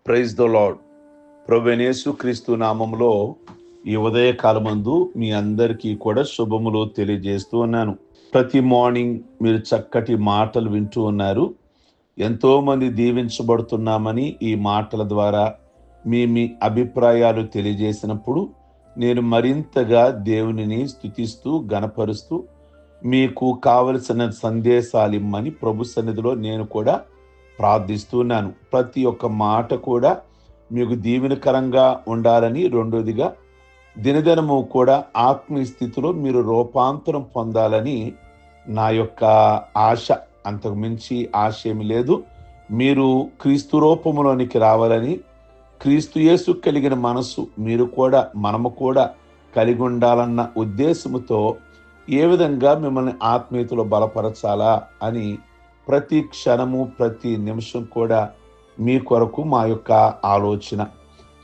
Praise the lord. ప్రభువైన యేసుక్రీస్తు నామములో ఈ ఉదయకాలమందు మీ అందరికీ కూడా శుభములు తెలియజేస్తూ ఉన్నాను. ప్రతి మార్నింగ్ మీరు చక్కటి మాటలు వింటూ ఉన్నారు. ఎంతో మంది దీవించబడుతున్నామని ఈ మాటల ద్వారా మీ అభిప్రాయాలు తెలియజేసినప్పుడు నేను మరింతగా దేవునిని స్తుతిస్తూ గణపరుస్తూ మీకు కావలసిన సందేశాలు ఇమ్మని ప్రభు సన్నిధిలో నేను కూడా ప్రార్థిస్తున్నాను. ప్రతి ఒక్క మాట కూడా మీకు దీవెనకరంగా ఉండాలని, రెండోదిగా దినదినము కూడా ఆత్మీయ స్థితిలో మీరు రూపాంతరం పొందాలని నా యొక్క ఆశ. అంతకు మించి ఆశ ఏమి లేదు. మీరు క్రీస్తు రూపంలోనికి రావాలని, క్రీస్తు యేసు కలిగిన మనసు మనము కూడా కలిగి ఉండాలన్న ఉద్దేశముతో ఏ విధంగా మిమ్మల్ని ఆత్మీయతలో బలపరచాలా అని ప్రతి క్షణము ప్రతి నిమిషం కూడా మీ కొరకు మా యొక్క ఆలోచన.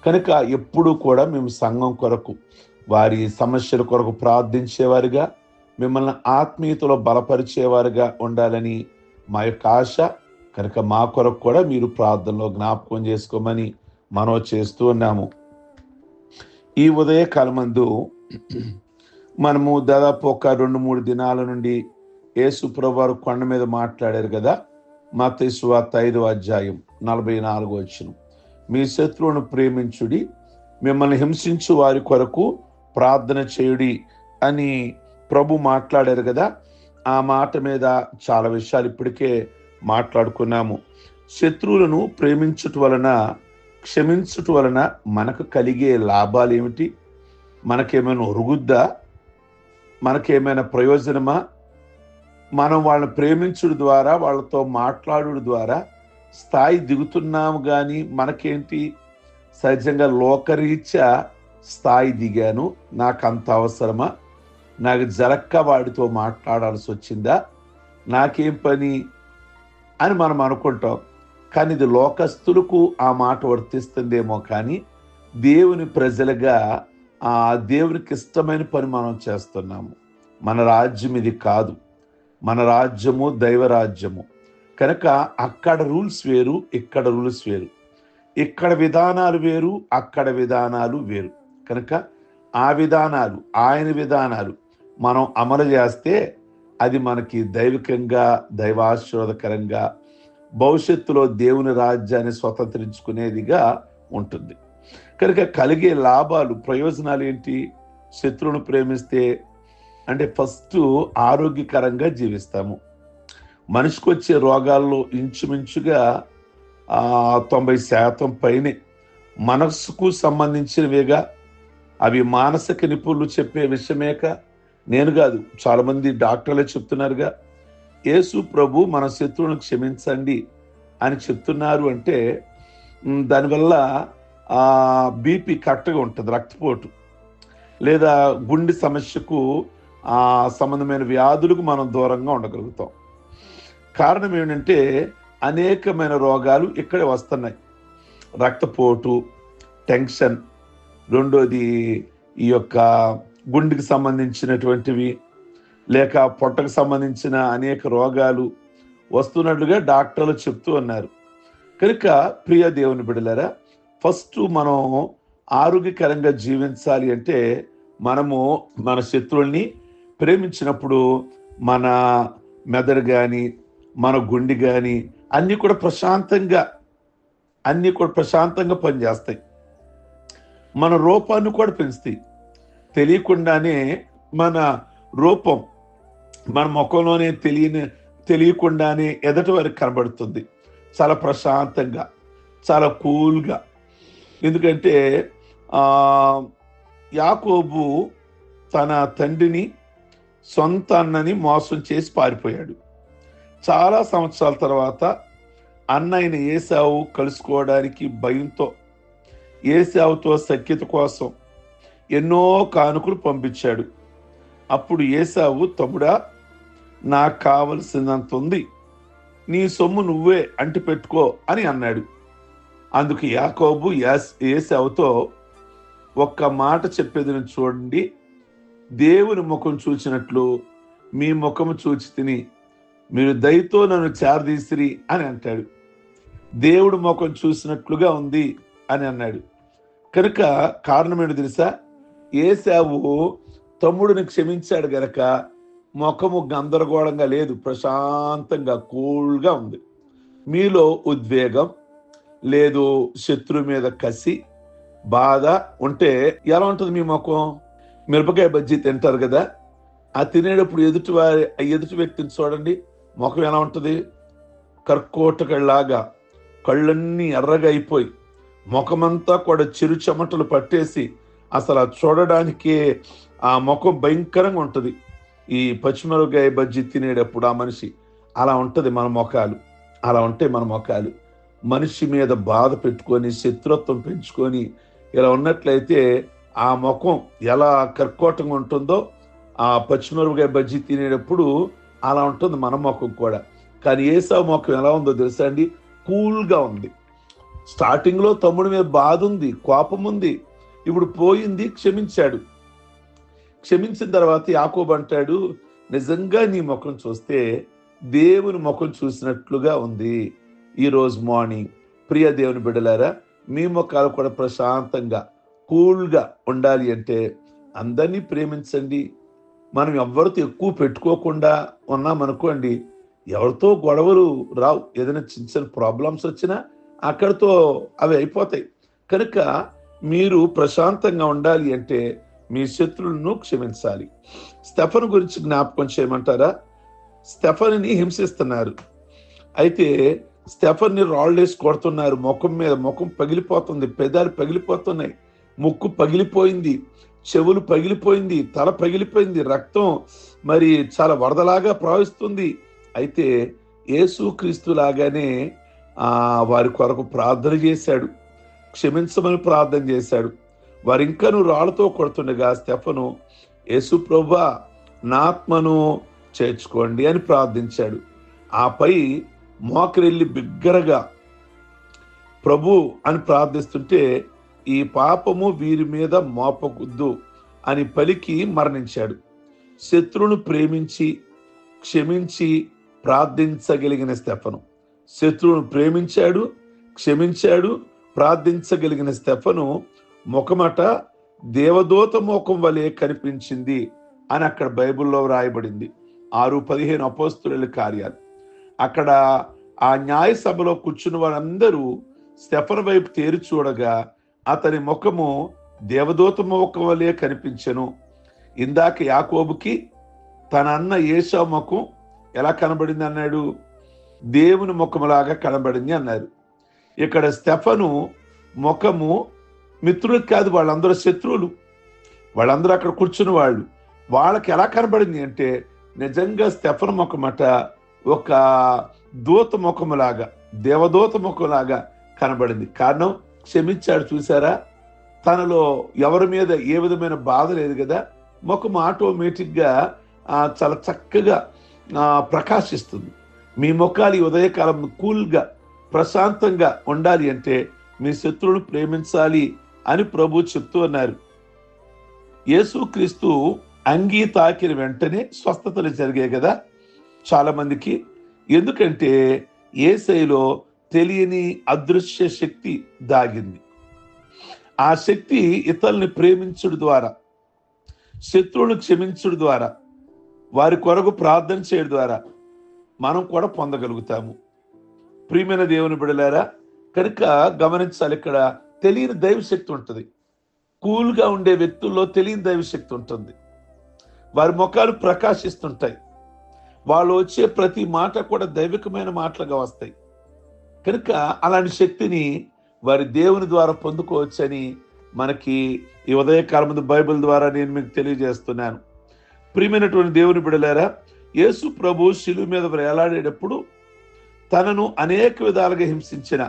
కనుక ఎప్పుడు కూడా మేము సంఘం కొరకు, వారి సమస్యల కొరకు ప్రార్థించేవారుగా, మిమ్మల్ని ఆత్మీయతలో బలపరిచేవారుగా ఉండాలని మా యొక్క ఆశ. కనుక మా కొరకు కూడా మీరు ప్రార్థనలో జ్ఞాపకం చేసుకోమని మనం చేస్తూ ఉన్నాము. ఈ ఉదయకాలమందు మనము దాదాపు ఒక 2-3 దినాల నుండి యేసు ప్రభువారు కొండ మీద మాట్లాడారు కదా. మత్తయి సువార్త 5వ అధ్యాయం 44వ వచనం, మీ శత్రువును ప్రేమించుడి, మిమ్మల్ని హింసించు వారి కొరకు ప్రార్థన చేయుడి అని ప్రభు మాట్లాడారు కదా. ఆ మాట మీద చాలా విషయాలు ఇప్పటికే మాట్లాడుకున్నాము. శత్రువులను ప్రేమించుట వలన, క్షమించుట వలన మనకు కలిగే లాభాలు ఏమిటి? మనకేమైనా ఒరుగుద్దా? మనకేమైనా ప్రయోజనమా? మనం వాళ్ళని ప్రేమించుడు ద్వారా, వాళ్ళతో మాట్లాడుడు ద్వారా స్థాయి దిగుతున్నాము. కానీ మనకేంటి? సహజంగా లోకరీత్యా స్థాయి దిగాను, నాకు అంత అవసరమా? నాకు జరక్క వాడితో మాట్లాడాల్సి వచ్చిందా? నాకేం పని అని మనం అనుకుంటాం. కానీ ఇది లోకస్తులకు ఆ మాట వర్తిస్తుందేమో, కానీ దేవుని ప్రజలుగా ఆ దేవునికి ఇష్టమైన పని మనం చేస్తున్నాము. మన రాజ్యం ఇది కాదు. మన రాజ్యము దైవ రాజ్యము. కనుక అక్కడ రూల్స్ వేరు, ఇక్కడ రూల్స్ వేరు. ఇక్కడ విధానాలు వేరు, అక్కడ విధానాలు వేరు. కనుక ఆ విధానాలు, ఆయన విధానాలు మనం అమలు చేస్తే అది మనకి దైవికంగా, దైవాశీర్వాదకరంగా, భవిష్యత్తులో దేవుని రాజ్యాన్ని స్వతంత్రించుకునేదిగా ఉంటుంది. కనుక కలిగే లాభాలు, ప్రయోజనాలు ఏంటి? శత్రువును ప్రేమిస్తే అంటే ఫస్ట్ ఆరోగ్యకరంగా జీవిస్తాము. మనిషికి వచ్చే రోగాల్లో ఇంచుమించుగా 90% పైనే మనస్సుకు సంబంధించినవేగా. అవి మానసిక నిపుణులు చెప్పే విషయమేక, నేను కాదు, చాలామంది డాక్టర్లే చెప్తున్నారుగా. యేసు ప్రభు మన శత్రువులను క్షమించండి అని చెప్తున్నారు అంటే దానివల్ల బీపీ కరెక్ట్గా ఉంటుంది, రక్తపోటు లేదా గుండె సమస్యకు సంబంధమైన వ్యాధులకు మనం దూరంగా ఉండగలుగుతాం. కారణం ఏంటంటే అనేకమైన రోగాలు ఇక్కడే వస్తున్నాయి. రక్తపోటు, టెన్షన్, రెండోది ఈ యొక్క గుండెకి సంబంధించినటువంటివి, లేక పొట్టకు సంబంధించిన అనేక రోగాలు వస్తున్నట్లుగా డాక్టర్లు చెప్తూ ఉన్నారు. కనుక ప్రియ దేవుని బిడ్డలారా, ఫస్ట్ మనం ఆరోగ్యకరంగా జీవించాలి అంటే మనము మన శత్రువుల్ని ప్రేమించినప్పుడు మన మెదడు కానీ, మన గుండె కానీ అన్నీ కూడా ప్రశాంతంగా పనిచేస్తాయి. మన రూపాన్ని కూడా పెంచుతాయి. తెలియకుండానే మన రూపం మన ముఖంలోనే తెలియకుండానే ఎదటి వారికి కనబడుతుంది. చాలా ప్రశాంతంగా, చాలా కూల్గా. ఎందుకంటే యాకోబు తన తండ్రిని, సొంత అన్నని మోసం చేసి పారిపోయాడు. చాలా సంవత్సరాల తర్వాత అన్నయ్యని ఏశావు కలుసుకోవడానికి భయంతో ఏశావుతో సఖ్యత కోసం ఎన్నో కానుకలు పంపించాడు. అప్పుడు ఏశావు, తమ్ముడా, నాకు కావలసినంత ఉంది, నీ సొమ్ము నువ్వే అంటి పెట్టుకో అని అన్నాడు. అందుకు యాకోబు ఏశావుతో, ఒక్క మాట చెప్పేది చూడండి, దేవుని ముఖం చూచినట్లు మీ ముఖము చూచి తిని మీరు దయతో నన్ను చేరదీసిరి అని అంటాడు. దేవుడు ముఖం చూసినట్లుగా ఉంది అని అన్నాడు. కనుక కారణం ఏంటో తెలుసా? ఏశావు తమ్ముడిని క్షమించాడు గనక ముఖము గందరగోళంగా లేదు, ప్రశాంతంగా కూల్గా ఉంది. మీలో ఉద్వేగం లేదు, శత్రువు మీద కసి, బాధ ఉంటే ఎలా ఉంటుంది మీ ముఖం? మిరపకాయ బజ్జీ తింటారు కదా, ఆ తినేటప్పుడు ఎదుటి వ్యక్తిని చూడండి, ముఖం ఎలా ఉంటుంది? కర్కోటకలాగా కళ్ళన్నీ ఎర్రగా అయిపోయి ముఖమంతా కూడా చిరు చెమటలు పట్టేసి అసలు చూడడానికే ఆ ముఖం భయంకరంగా ఉంటుంది. ఈ పచ్చిమిరపకాయ బజ్జీ తినేటప్పుడు ఆ మనిషి అలా ఉంటుంది. మన ముఖాలు అలా ఉంటాయి. మన ముఖాలు మనిషి మీద బాధ పెట్టుకొని శత్రుత్వం పెంచుకొని ఇలా ఉన్నట్లయితే ఆ ముఖం ఎలా కర్కోటంగా ఉంటుందో ఆ పచ్చిమిరపకాయ బజ్జీ తినేటప్పుడు అలా ఉంటుంది మన ముఖం కూడా. కానీ ఏసావు ముఖం ఎలా ఉందో తెలుసా అండి? కూల్గా ఉంది. స్టార్టింగ్ లో తమ్ముడి మీద బాధ ఉంది, కోపం ఉంది, ఇప్పుడు పోయింది, క్షమించాడు. క్షమించిన తర్వాత యాకోబు అంటాడు, నిజంగా నీ ముఖం చూస్తే దేవుని ముఖం చూసినట్లుగా ఉంది. ఈరోజు మార్నింగ్ ప్రియ దేవుని బిడ్డలారా, మీ ముఖాలు కూడా ప్రశాంతంగా కూల్గా ఉండాలి అంటే అందరినీ ప్రేమించండి. మనం ఎవరితో ఎక్కువ పెట్టుకోకుండా ఉన్నామనుకోండి, ఎవరితో గొడవలు రావు. ఏదైనా చిన్న చిన్న ప్రాబ్లమ్స్ వచ్చినా అక్కడితో అవి అయిపోతాయి. కనుక మీరు ప్రశాంతంగా ఉండాలి అంటే మీ శత్రువులను క్షమించాలి. స్టెఫను గురించి జ్ఞాపకం చేయమంటారా? స్టెఫనుని హింసిస్తున్నారు. అయితే స్టెఫన్ని రాళ్ళేసి కొడుతున్నారు. ముఖం మీద ముఖం పగిలిపోతుంది, పెదాలు పగిలిపోతున్నాయి, ముక్కు పగిలిపోయింది, చెవులు పగిలిపోయింది, తల పగిలిపోయింది, రక్తం మరి చాలా వరదలాగా ప్రవహిస్తుంది. అయితే యేసుక్రీస్తు లాగానే వారి కొరకు ప్రార్థన చేశాడు, క్షమించమని ప్రార్థన చేశాడు. వారు ఇంకను రాళ్ళతో కొడుతుండగా స్టెఫను, యేసు ప్రభువా నా ఆత్మను చేర్చుకోండి అని ప్రార్థించాడు. ఆపై మోకరిల్లి బిగ్గరగా ప్రభు అని ప్రార్థిస్తుంటే, ఈ పాపము వీరి మీద మోపకుద్దు అని పలికి మరణించాడు. శత్రువును ప్రేమించి క్షమించి ప్రార్థించగలిగిన స్టెఫను, శత్రువును ప్రేమించాడు, క్షమించాడు, ప్రార్థించగలిగిన స్టెఫను ముఖమట దేవదూత ముఖం వలె కనిపించింది అని అక్కడ బైబిల్లో రాయబడింది. 6:15 అపోస్తలుల కార్యాలు. అక్కడ ఆ న్యాయ సభలో కూర్చున్న వారందరూ స్టెఫను వైపు తేరి చూడగా అతని ముఖము దేవదూత ముఖం వలె కనిపించెను. ఇందాక యాకోబుకి తన అన్న ఏశావు ముఖం ఎలా కనబడింది అన్నాడు? దేవుని ముఖములాగా కనబడింది అన్నారు. ఇక్కడ స్టెఫను ముఖము మిత్రులకు కాదు, వాళ్ళందరూ శత్రువులు, వాళ్ళందరూ అక్కడ కూర్చున్న వాళ్ళు, వాళ్ళకి ఎలా కనబడింది అంటే నిజంగా స్టెఫను ముఖమట ఒక దూత ముఖములాగా, దేవదూత ముఖంలాగా కనబడింది. కారణం క్షమించాడు. చూసారా, తనలో ఎవరి మీద ఏ విధమైన బాధ లేదు కదా, ముఖం ఆటోమేటిక్గా చాలా చక్కగా ప్రకాశిస్తుంది. మీ ముఖాలు ఈ ఉదయకాలం కూల్గా ప్రశాంతంగా ఉండాలి అంటే మీ శత్రువును ప్రేమించాలి అని ప్రభు చెప్తూ ఉన్నారు. యేసుక్రీస్తు అంగీ తాకిన వెంటనే స్వస్థతలు జరిగాయి కదా చాలా మందికి. ఎందుకంటే యేసయ్యలో తెలియని అదృశ్య శక్తి దాగింది. ఆ శక్తి ఇతరుల్ని ప్రేమించుడు ద్వారా, శత్రువులను క్షమించుడు ద్వారా, వారి కొరకు ప్రార్థన చేయడం ద్వారా మనం కూడా పొందగలుగుతాము. ప్రియమైన దేవుని బిడ్డలారా, కనుక గమనించాలి, ఇక్కడ తెలియని దైవశక్తి ఉంటుంది. కూల్గా ఉండే వ్యక్తుల్లో తెలియని దైవశక్తి ఉంటుంది. వారి ముఖాలు ప్రకాశిస్తుంటాయి. వాళ్ళు వచ్చే ప్రతి మాట కూడా దైవికమైన మాటలుగా వస్తాయి. కనుక అలాంటి శక్తిని వారి దేవుని ద్వారా పొందుకోవచ్చని మనకి ఈ ఉదయకాలం బైబిల్ ద్వారా నేను మీకు తెలియజేస్తున్నాను. ప్రియమైనటువంటి దేవుని బిడ్డలారా, యేసు ప్రభు శిలువ మీద వేలాడేటప్పుడు తనను అనేక విధాలుగా హింసించిన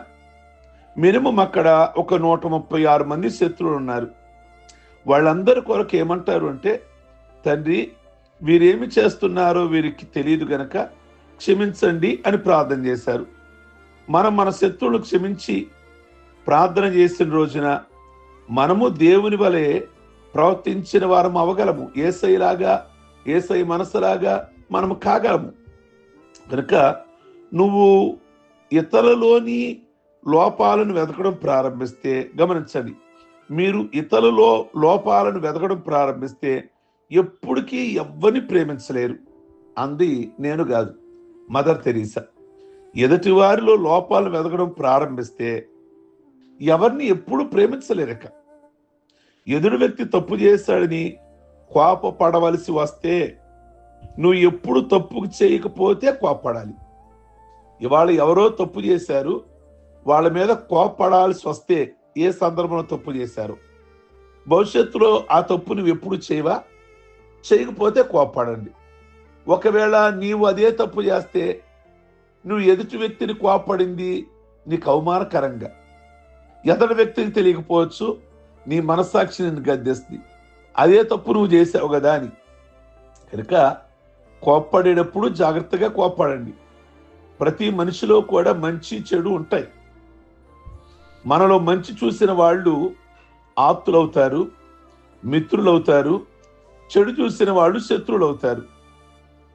మినిమం అక్కడ ఒక 136 మంది శత్రువులు ఉన్నారు. వాళ్ళందరి కొరకు ఏమంటారు అంటే, తండ్రి వీరేమి చేస్తున్నారో వీరికి తెలియదు గనక క్షమించండి అని ప్రార్థన చేశారు. మనం మన శత్రువులు క్షమించి ప్రార్థన చేసిన రోజున మనము దేవుని వలె ప్రవర్తించిన వారం అవగలము. యేసయ్యలాగా, యేసయ్య మనసులాగా మనము కాగలము. కనుక నువ్వు ఇతరులలోని లోపాలను వెతకడం ప్రారంభిస్తే, గమనించండి, మీరు ఇతరులలో లోపాలను వెతకడం ప్రారంభిస్తే ఎప్పటికీ ఎవ్వరిని ప్రేమించలేరు. అంది నేను కాదు, మదర్ తెరీసా. ఎదుటి వారిలో లోపాలను వెతకడం ప్రారంభిస్తే ఎవరిని ఎప్పుడు ప్రేమించలేరక. ఎదురు వ్యక్తి తప్పు చేశాడని కోపపడవలసి వస్తే నువ్వు ఎప్పుడు తప్పు చేయకపోతే కోపపడాలి. ఇవాళ ఎవరో తప్పు చేశారు, వాళ్ళ మీద కోపపడాల్సి వస్తే ఏ సందర్భంలో తప్పు చేశారు, భవిష్యత్తులో ఆ తప్పు నువ్వు ఎప్పుడు చేయవా? చేయకపోతే కోపపడండి. ఒకవేళ నీవు అదే తప్పు చేస్తే నువ్వు ఎదుటి వ్యక్తిని కోపపడింది నీకు అవమానకరంగా, ఎదుటి వ్యక్తికి తెలియకపోవచ్చు, నీ మనస్సాక్షి నిన్ను గద్దేస్తుంది, అదే తప్పు నువ్వు చేసావు కదా అని. కనుక కోపపడేటప్పుడు జాగ్రత్తగా కోపపడండి. ప్రతి మనిషిలో కూడా మంచి చెడు ఉంటాయి. మనలో మంచి చూసిన వాళ్ళు ఆప్తులవుతారు, మిత్రులవుతారు. చెడు చూసిన వాళ్ళు శత్రువులు అవుతారు.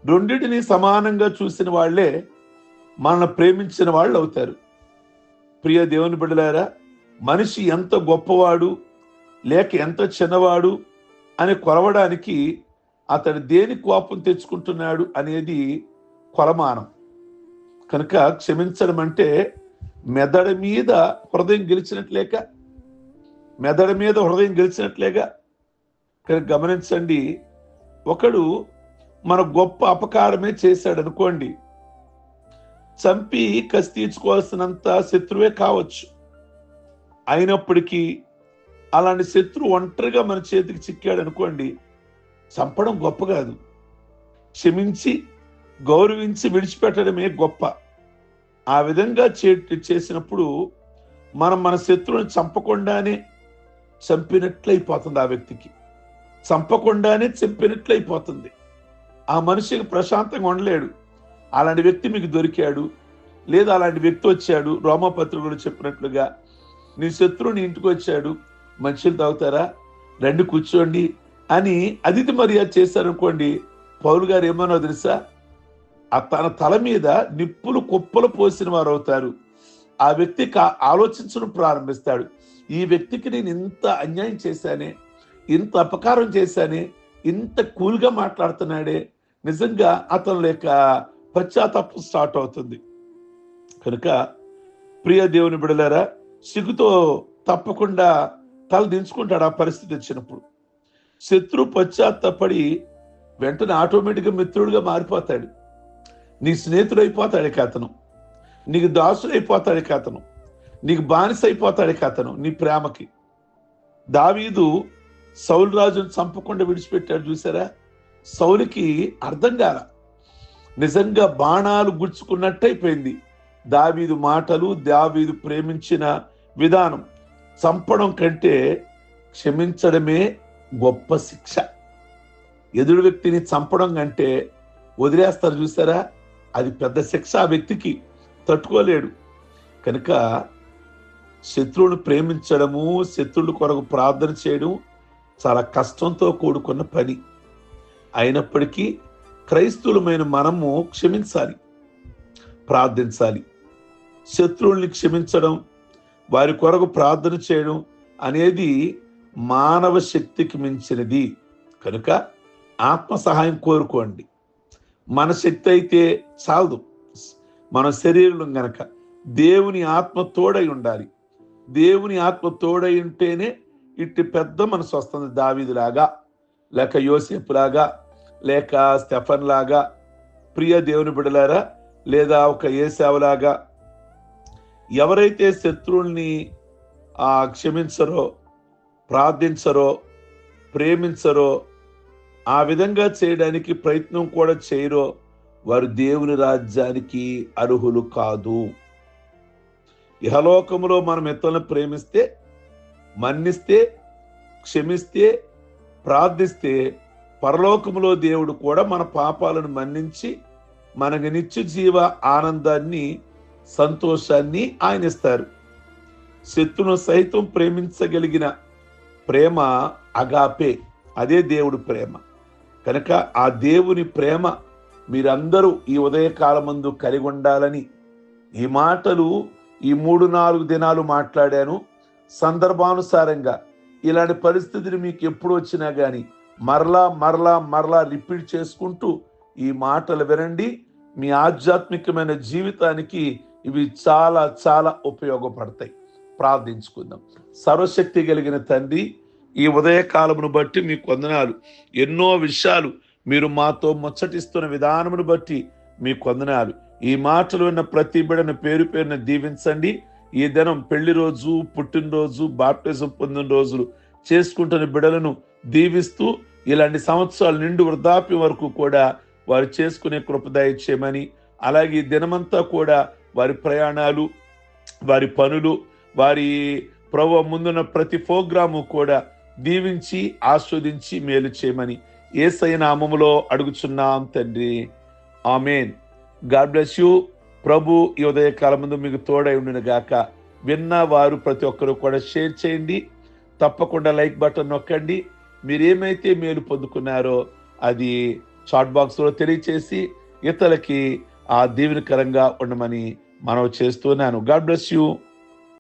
రెండింటిని సమానంగా చూసిన వాళ్లే మనల్ని ప్రేమించిన వాళ్ళు అవుతారు. ప్రియ దేవుని బిడ్డలారా, మనిషి ఎంత గొప్పవాడు లేక ఎంత చిన్నవాడు అని కొలవడానికి అతడు దేని కోపం తెచ్చుకుంటున్నాడు అనేది కొలమానం. కనుక క్షమించడం అంటే మెదడు మీద హృదయం గెలిచినట్లేక, మెదడు మీద హృదయం గెలిచినట్లేగా. గమనించండి, ఒకడు మన గొప్ప అపకారమే చేశాడు అనుకోండి, చంపి కసి తీర్చుకోవాల్సినంత శత్రువే కావచ్చు. అయినప్పటికీ అలాంటి శత్రువు ఒంటరిగా మన చేతికి చిక్కాడు అనుకోండి, చంపడం గొప్ప కాదు, క్షమించి గౌరవించి విడిచిపెట్టడమే గొప్ప. ఆ విధంగా చేసినప్పుడు మనం మన శత్రువుని చంపకుండానే చంపినట్లయిపోతుంది. ఆ వ్యక్తికి చంపకుండానే చంపినట్లయిపోతుంది. ఆ మనిషికి ప్రశాంతంగా ఉండలేడు. అలాంటి వ్యక్తి మీకు దొరికాడు, లేదా అలాంటి వ్యక్తి వచ్చాడు, రోమపత్రికలో చెప్పినట్లుగా నీ శత్రువు నీ ఇంటికి వచ్చాడు, మంచిలు తాగుతారా, రండి కూర్చోండి అని అతిథి మర్యాద చేశారనుకోండి, పౌలు గారు ఏమన్నా తెలుసా, తన తల మీద నిప్పులు కుప్పలు పోసిన వారు అవుతారు. ఆ వ్యక్తి ఆలోచించడం ప్రారంభిస్తాడు, ఈ వ్యక్తికి నేను ఇంత అన్యాయం చేశానే, ఇంత అపకారం చేశానే, ఇంత కూల్గా మాట్లాడుతున్నాడే, నిజంగా అతను లేక పశ్చాత్తాపం స్టార్ట్ అవుతుంది. కనుక ప్రియ దేవుని బిడలారా, సిగ్గుతో తప్పకుండా తల దించుకుంటాడు ఆ పరిస్థితి వచ్చినప్పుడు. శత్రు పశ్చాత్తాపడి వెంటనే ఆటోమేటిక్గా మిత్రుడిగా మారిపోతాడు. నీ స్నేహితుడు అయిపోతాడు అతను, నీకు దాసుడు అయిపోతాడు అతను, నీకు బానిస అయిపోతాడు అతను నీ ప్రేమకి. దావీదు సౌలు రాజును చంపకుండా విడిచిపెట్టాడు చూసారా. సౌలుకి అర్థం కాల, నిజంగా బాణాలు గుచ్చుకున్నట్టయిపోయింది దావీదు మాటలు, దావీదు ప్రేమించిన విధానం. చంపడం కంటే క్షమించడమే గొప్ప శిక్ష. ఎదురు వ్యక్తిని చంపడం కంటే వదిలేస్తారు చూసారా, అది పెద్ద శిక్ష. ఆ వ్యక్తికి తట్టుకోలేడు. కనుక శత్రువును ప్రేమించడము, శత్రువుల కొరకు ప్రార్థన చేయడం చాలా కష్టంతో కూడుకున్న పని. అయినప్పటికీ క్రైస్తవులమైన మనము క్షమించాలి, ప్రార్థించాలి. శత్రువుల్ని క్షమించడం, వారి కొరకు ప్రార్థన చేయడం అనేది మానవ శక్తికి మించినది. కనుక ఆత్మ సహాయం కోరుకోండి. మన శక్తి అయితే చాలదు, మన శరీరం గనక దేవుని ఆత్మ తోడై ఉండాలి. దేవుని ఆత్మ తోడై ఉంటేనే ఇట్టి పెద్ద మనసు వస్తుంది. దావీదులాగా, లేక యోసేపు లాగా, లేక స్టెఫన్ లాగా, ప్రియ దేవుని బిడ్డలారా, లేదా ఒక ఏశావులాగా. ఎవరైతే శత్రువుల్ని క్షమించరో, ప్రార్థించరో, ప్రేమించరో, ఆ విధంగా చేయడానికి ప్రయత్నం కూడా చేయరో, వారు దేవుని రాజ్యానికి అర్హులు కాదు. ఇహలోకములో మనం ఇతరులను ప్రేమిస్తే, మన్నిస్తే, క్షమిస్తే, ప్రార్థిస్తే, పరలోకములో దేవుడు కూడా మన పాపాలను మన్నించి మనకు నిత్య జీవ ఆనందాన్ని, సంతోషాన్ని ఆయన ఇస్తారు. శత్రును సైతం ప్రేమించగలిగిన ప్రేమ అగాపే, అదే దేవుడు ప్రేమ. కనుక ఆ దేవుని ప్రేమ మీరందరూ ఈ ఉదయకాలమందు కలిగి ఉండాలని, ఈ మాటలు ఈ 3-4 దినాలు మాట్లాడాను. సందర్భానుసారంగా ఇలాంటి పరిస్థితిని మీకు ఎప్పుడు వచ్చినా కానీ మరలా రిపీట్ చేసుకుంటూ ఈ మాటలు వినండి. మీ ఆధ్యాత్మికమైన జీవితానికి ఇవి చాలా చాలా ఉపయోగపడతాయి. ప్రార్థించుకుందాం. సర్వశక్తి కలిగిన తండ్రి, ఈ ఉదయకాలమును బట్టి మీకు వందనాలు. ఎన్నో విషయాలు మీరు మాతో ముచ్చటిస్తున్న విధానమును బట్టి మీకు వందనాలు. ఈ మాటలు విన్న ప్రతి బిడ్డను పేరు పేరున దీవించండి. ఈ దినం పెళ్లి రోజు, పుట్టినరోజు, బాప్టిజం పొందిన రోజులు చేసుకుంటున్న బిడ్డలను దీవిస్తూ ఇలాంటి సంవత్సరాలు నిండు వృద్ధాప్యం వరకు కూడా వారు చేసుకునే కృప దయచేయమని, అలాగే ఈ దినమంతా కూడా వారి ప్రయాణాలు, వారి పనులు, వారి ప్రభువు ముందున్న ప్రతి ప్రోగ్రాము కూడా దీవించి ఆస్వాదించి మేలు చేయమని యేసయ్య నామములో అడుగుచున్నాం తండ్రి. ఆమేన్. God bless you. ప్రభు ఈ ఉదయకాలం ముందు మీకు తోడై ఉండును గాక. విన్న వారు ప్రతి ఒక్కరు కూడా షేర్ చేయండి. తప్పకుండా లైక్ బటన్ నొక్కండి. మీరేమైతే మేలు పొందుకున్నారో అది చాట్ బాక్స్లో తెలియచేసి ఇతరులకి ఆ దీవెనకరంగా ఉండమని మనవి చేస్తున్నాను. God bless you.